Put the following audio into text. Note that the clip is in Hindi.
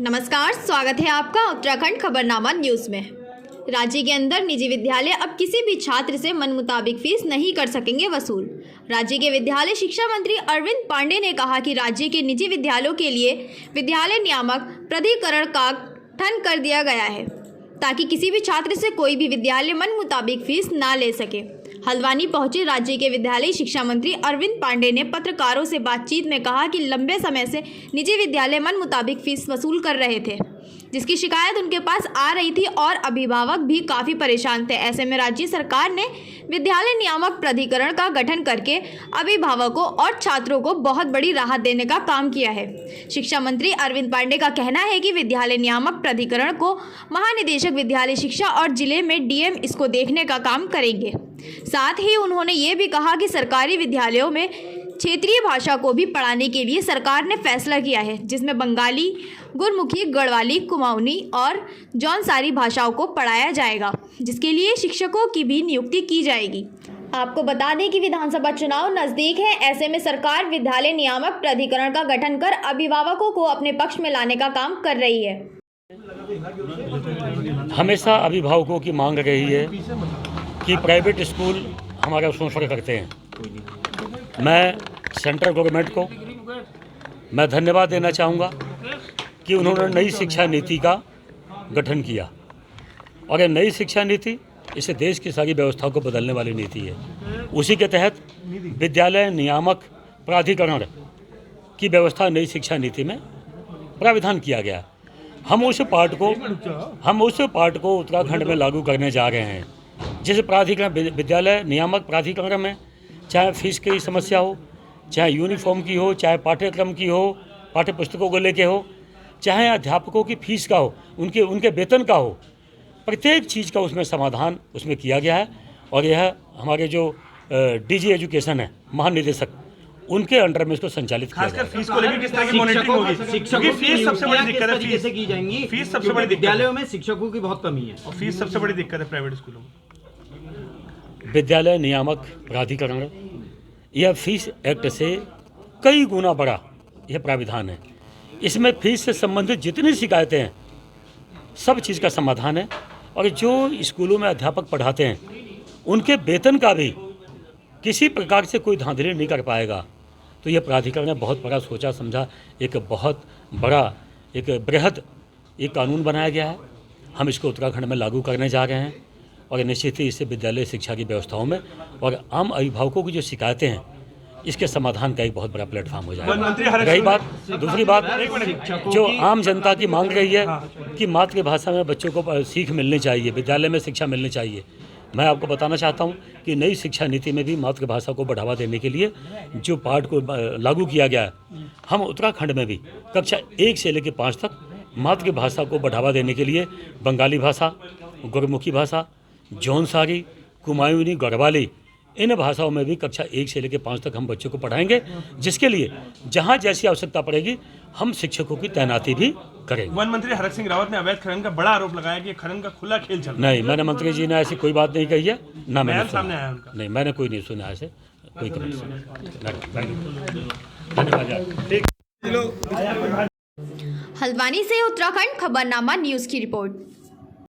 नमस्कार, स्वागत है आपका उत्तराखंड खबरनामा न्यूज़ में। राज्य के अंदर निजी विद्यालय अब किसी भी छात्र से मन मुताबिक फीस नहीं कर सकेंगे वसूल। राज्य के विद्यालय शिक्षा मंत्री अरविंद पांडे ने कहा कि राज्य के निजी विद्यालयों के लिए विद्यालय नियामक प्राधिकरण का गठन कर दिया गया है ताकि किसी भी छात्र से कोई भी विद्यालय मन मुताबिक फीस ना ले सके। हल्द्वानी पहुंचे राज्य के विद्यालय शिक्षा मंत्री अरविंद पांडे ने पत्रकारों से बातचीत में कहा कि लंबे समय से निजी विद्यालय मन मुताबिक फीस वसूल कर रहे थे, जिसकी शिकायत उनके पास आ रही थी और अभिभावक भी काफ़ी परेशान थे। ऐसे में राज्य सरकार ने विद्यालय नियामक प्राधिकरण का गठन करके अभिभावकों और छात्रों को बहुत बड़ी राहत देने का काम किया है। शिक्षा मंत्री अरविंद पांडे का कहना है कि विद्यालय नियामक प्राधिकरण को महानिदेशक विद्यालय शिक्षा और जिले में डीएम इसको देखने का काम करेंगे। साथ ही उन्होंने ये भी कहा कि सरकारी विद्यालयों में क्षेत्रीय भाषा को भी पढ़ाने के लिए सरकार ने फैसला किया है, जिसमें बंगाली, गुरमुखी, गढ़वाली, कुमाऊनी और जौनसारी भाषाओं को पढ़ाया जाएगा, जिसके लिए शिक्षकों की भी नियुक्ति की जाएगी। आपको बता दें कि विधानसभा चुनाव नज़दीक है। ऐसे में सरकार विद्यालय नियामक प्राधिकरण का गठन कर अभिभावकों को अपने पक्ष में लाने का काम कर रही है। हमेशा अभिभावकों की मांग रही है कि प्राइवेट स्कूल हमारा शोषण करते हैं। मैं सेंट्रल गवर्नमेंट को मैं धन्यवाद देना चाहूँगा कि उन्होंने नई शिक्षा नीति का गठन किया और ये नई शिक्षा नीति इस देश की सारी व्यवस्थाओं को बदलने वाली नीति है। उसी के तहत विद्यालय नियामक प्राधिकरण की व्यवस्था नई शिक्षा नीति में प्राविधान किया गया। हम उस पार्ट को उत्तराखंड में लागू करने जा रहे हैं, जिस प्राधिकरण विद्यालय नियामक प्राधिकरण में चाहे फीस की समस्या हो, चाहे यूनिफॉर्म की हो, चाहे पाठ्यक्रम की हो, पाठ्य पुस्तकों को लेके हो, चाहे अध्यापकों की फीस का हो, उनके वेतन का हो, प्रत्येक चीज़ का उसमें समाधान उसमें किया गया है। और यह हमारे जो डीजी एजुकेशन है, महानिदेशक, उनके अंडर में इसको संचालित किया जाएगा। फीस को लेकर किस तरह की मॉनिटरिंग होगी? शिक्षकों की फीस सबसे बड़ी दिक्कत है। फीस की जाएंगी, फीस सबसे बड़ी विद्यालयों में शिक्षकों की बहुत कमी है और फीस सबसे बड़ी दिक्कत है प्राइवेट स्कूलों में। विद्यालय नियामक प्राधिकरण यह फीस एक्ट से कई गुना बड़ा यह प्राविधान है। इसमें फीस से संबंधित जितनी शिकायतें हैं सब चीज़ का समाधान है और जो स्कूलों में अध्यापक पढ़ाते हैं उनके वेतन का भी किसी प्रकार से कोई धांधली नहीं कर पाएगा। तो यह प्राधिकरण ने बहुत बड़ा सोचा समझा एक बहुत बड़ा एक बृहद एक कानून बनाया गया है। हम इसको उत्तराखंड में लागू करने जा रहे हैं और निश्चित ही इससे विद्यालय शिक्षा की व्यवस्थाओं में और आम अभिभावकों की जो शिकायतें हैं इसके समाधान का एक बहुत बड़ा प्लेटफॉर्म हो जाएगा। रही बात दूसरी बात, जो आम जनता की मांग रही है कि मातृभाषा में बच्चों को सीख मिलनी चाहिए, विद्यालय में शिक्षा मिलनी चाहिए, मैं आपको बताना चाहता हूं कि नई शिक्षा नीति में भी मातृभाषा को बढ़ावा देने के लिए जो पाठ को लागू किया गया है, हम उत्तराखंड में भी कक्षा 1 से लेकर 5 तक मातृभाषा को बढ़ावा देने के लिए बंगाली भाषा, गुरमुखी भाषा, जौनसारी, कुमाऊनी, गढ़वाली, इन भाषाओं में भी कक्षा 1 से लेकर 5 तक हम बच्चों को पढ़ाएंगे, जिसके लिए जहां जैसी आवश्यकता पड़ेगी हम शिक्षकों की तैनाती भी करेंगे। वन मंत्री हरक सिंह रावत ने अवैध खनन का बड़ा आरोप लगाया कि खनन का खुला खेल चल रहा है। नहीं, मैंने मंत्री जी ने ऐसी कोई बात नहीं कही है, ना मैंने सामने आया उनका। नहीं, मैंने कोई नहीं सुना ऐसे कोई हल्द्वानी से उत्तराखंड खबरनामा न्यूज़ की रिपोर्ट।